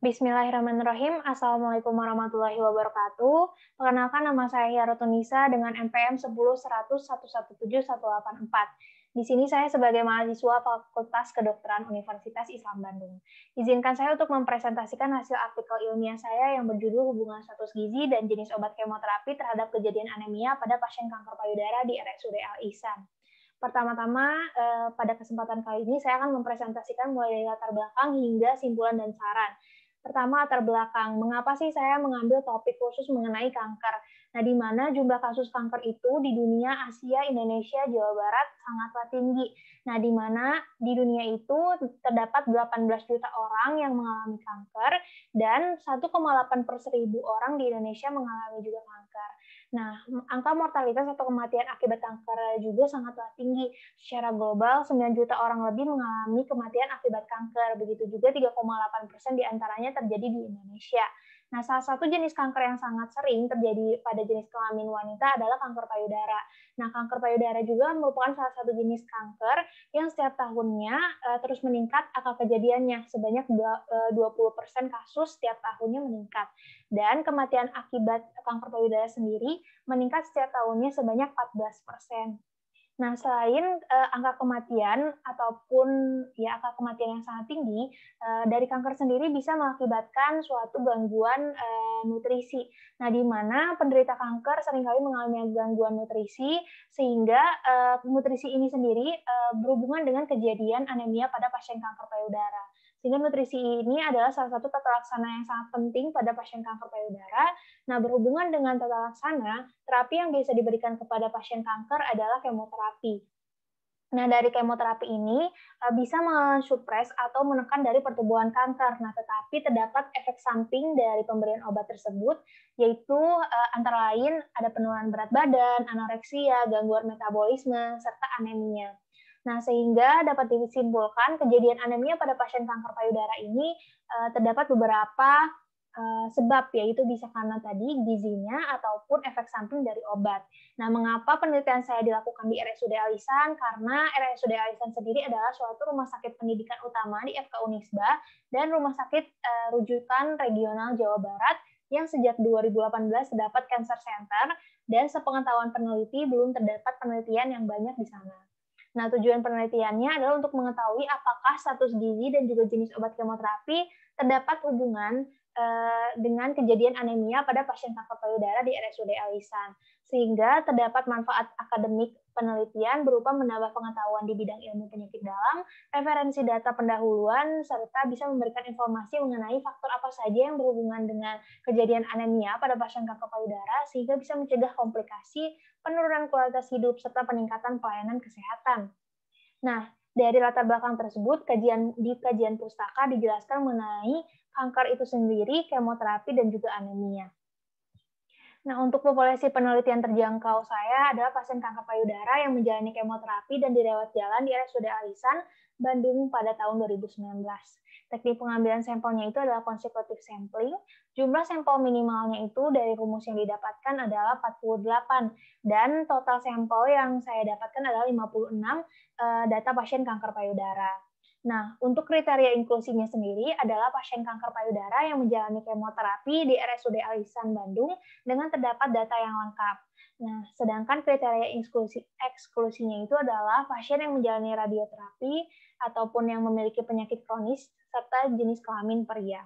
Bismillahirrahmanirrahim. Assalamualaikum warahmatullahi wabarakatuh. Perkenalkan, nama saya Hiara Tunisa dengan NPM 10.100.117.184. Di sini saya sebagai mahasiswa Fakultas Kedokteran Universitas Islam Bandung. Izinkan saya untuk mempresentasikan hasil artikel ilmiah saya yang berjudul Hubungan Status Gizi dan Jenis Obat Kemoterapi Terhadap Kejadian Anemia pada Pasien Kanker Payudara di RSUD Al-Ihsan. Pertama-tama, pada kesempatan kali ini saya akan mempresentasikan mulai dari latar belakang hingga simpulan dan saran. Pertama, latar belakang. Mengapa sih saya mengambil topik khusus mengenai kanker? Nah, di mana jumlah kasus kanker itu di dunia, Asia, Indonesia, Jawa Barat sangatlah tinggi. Nah, di mana di dunia itu terdapat 18 juta orang yang mengalami kanker dan 1,8 per 1000 orang di Indonesia mengalami juga kanker. Nah, angka mortalitas atau kematian akibat kanker juga sangatlah tinggi. Secara global, 9 juta orang lebih mengalami kematian akibat kanker. Begitu juga 3,8% diantaranya terjadi di Indonesia. Nah, salah satu jenis kanker yang sangat sering terjadi pada jenis kelamin wanita adalah kanker payudara. Nah, kanker payudara juga merupakan salah satu jenis kanker yang setiap tahunnya terus meningkat angka kejadiannya. Sebanyak 20% kasus setiap tahunnya meningkat. Dan kematian akibat kanker payudara sendiri meningkat setiap tahunnya sebanyak 14%. Nah, selain angka kematian ataupun angka kematian yang sangat tinggi, dari kanker sendiri bisa mengakibatkan suatu gangguan nutrisi. Nah, di mana penderita kanker seringkali mengalami gangguan nutrisi sehingga nutrisi ini sendiri berhubungan dengan kejadian anemia pada pasien kanker payudara. Sehingga nutrisi ini adalah salah satu tata laksana yang sangat penting pada pasien kanker payudara. Nah, berhubungan dengan tata laksana, terapi yang bisa diberikan kepada pasien kanker adalah kemoterapi. Nah, dari kemoterapi ini bisa mensupres atau menekan dari pertumbuhan kanker. Nah, tetapi terdapat efek samping dari pemberian obat tersebut, yaitu antara lain ada penurunan berat badan, anoreksia, gangguan metabolisme, serta anemia. Nah, sehingga dapat disimpulkan kejadian anemia pada pasien kanker payudara ini terdapat beberapa sebab, yaitu bisa karena tadi gizinya ataupun efek samping dari obat. Nah, mengapa penelitian saya dilakukan di RSUD Al-Ihsan? Karena RSUD Al-Ihsan sendiri adalah suatu rumah sakit pendidikan utama di FK Unisba dan rumah sakit rujukan regional Jawa Barat yang sejak 2018 terdapat Cancer Center dan sepengetahuan peneliti belum terdapat penelitian yang banyak di sana. Nah, tujuan penelitiannya adalah untuk mengetahui apakah status gizi dan juga jenis obat kemoterapi terdapat hubungan dengan kejadian anemia pada pasien kanker payudara di RSUD Al-Ihsan, sehingga terdapat manfaat akademik penelitian berupa menambah pengetahuan di bidang ilmu penyakit dalam, referensi data pendahuluan, serta bisa memberikan informasi mengenai faktor apa saja yang berhubungan dengan kejadian anemia pada pasien kanker payudara, sehingga bisa mencegah komplikasi, penurunan kualitas hidup, serta peningkatan pelayanan kesehatan. Nah, dari latar belakang tersebut, kajian pustaka dijelaskan mengenai kanker itu sendiri, kemoterapi, dan juga anemia. Nah, untuk populasi penelitian terjangkau saya adalah pasien kanker payudara yang menjalani kemoterapi dan dirawat jalan di RSUD Al-Ihsan, Bandung pada tahun 2019. Teknik pengambilan sampelnya itu adalah consecutive sampling. Jumlah sampel minimalnya itu dari rumus yang didapatkan adalah 48, dan total sampel yang saya dapatkan adalah 56 data pasien kanker payudara. Nah, untuk kriteria inklusinya sendiri adalah pasien kanker payudara yang menjalani kemoterapi di RSUD Al-Ihsan Bandung dengan terdapat data yang lengkap. Nah, sedangkan kriteria eksklusinya itu adalah pasien yang menjalani radioterapi ataupun yang memiliki penyakit kronis serta jenis kelamin pria.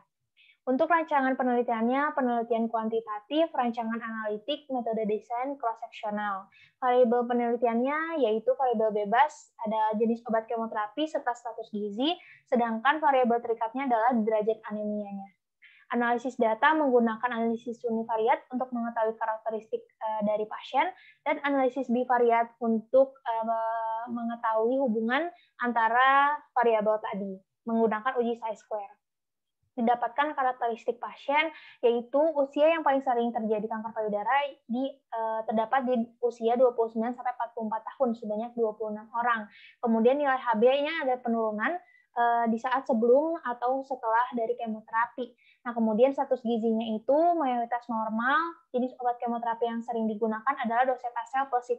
Untuk rancangan penelitiannya, penelitian kuantitatif, rancangan analitik, metode desain cross-seksional. Variabel penelitiannya yaitu variabel bebas, ada jenis obat kemoterapi serta status gizi, sedangkan variabel terikatnya adalah derajat anemianya. Analisis data menggunakan analisis univariat untuk mengetahui karakteristik dari pasien, dan analisis bivariat untuk mengetahui hubungan antara variabel tadi, menggunakan uji chi-square. Didapatkan karakteristik pasien, yaitu usia yang paling sering terjadi kanker payudara terdapat di usia 29 sampai 44 tahun sebanyak 26 orang. Kemudian nilai Hb-nya ada penurunan di saat sebelum atau setelah dari kemoterapi. Nah, kemudian status gizinya itu mayoritas normal. Jenis obat kemoterapi yang sering digunakan adalah docetaxel plus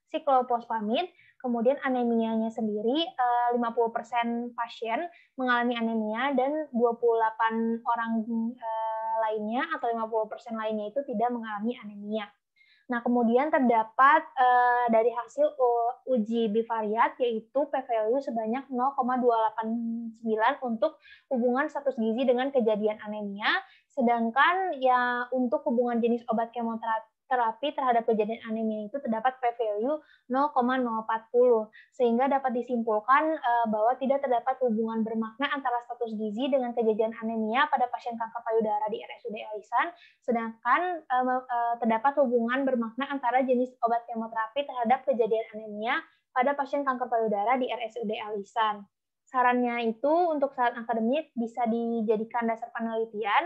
siklofosfamid, kemudian anemianya sendiri 50% pasien mengalami anemia dan 28 orang lainnya atau 50% lainnya itu tidak mengalami anemia. Nah, kemudian terdapat dari hasil uji bivariat yaitu p-value sebanyak 0,289 untuk hubungan status gizi dengan kejadian anemia, sedangkan ya untuk hubungan jenis obat kemoterapi terhadap kejadian anemia itu terdapat p-value 0,040 sehingga dapat disimpulkan bahwa tidak terdapat hubungan bermakna antara status gizi dengan kejadian anemia pada pasien kanker payudara di RSUD Alisan, sedangkan terdapat hubungan bermakna antara jenis obat kemoterapi terhadap kejadian anemia pada pasien kanker payudara di RSUD Alisan. Sarannya itu untuk saran akademik bisa dijadikan dasar penelitian,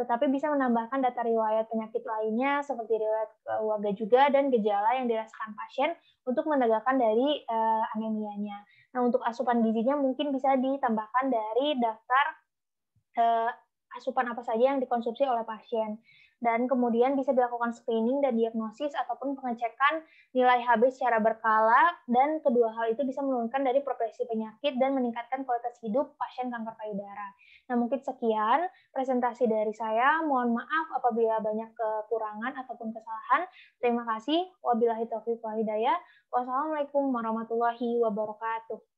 tetapi bisa menambahkan data riwayat penyakit lainnya seperti riwayat keluarga juga dan gejala yang dirasakan pasien untuk menegakkan dari anemianya. Nah, untuk asupan gizinya mungkin bisa ditambahkan dari daftar asupan apa saja yang dikonsumsi oleh pasien. Dan kemudian bisa dilakukan screening dan diagnosis ataupun pengecekan nilai Hb secara berkala, dan kedua hal itu bisa menurunkan dari progresi penyakit dan meningkatkan kualitas hidup pasien kanker payudara. Nah, mungkin sekian presentasi dari saya. Mohon maaf apabila banyak kekurangan ataupun kesalahan. Terima kasih. Wabillahi taufiq wal hidayah. Wassalamualaikum warahmatullahi wabarakatuh.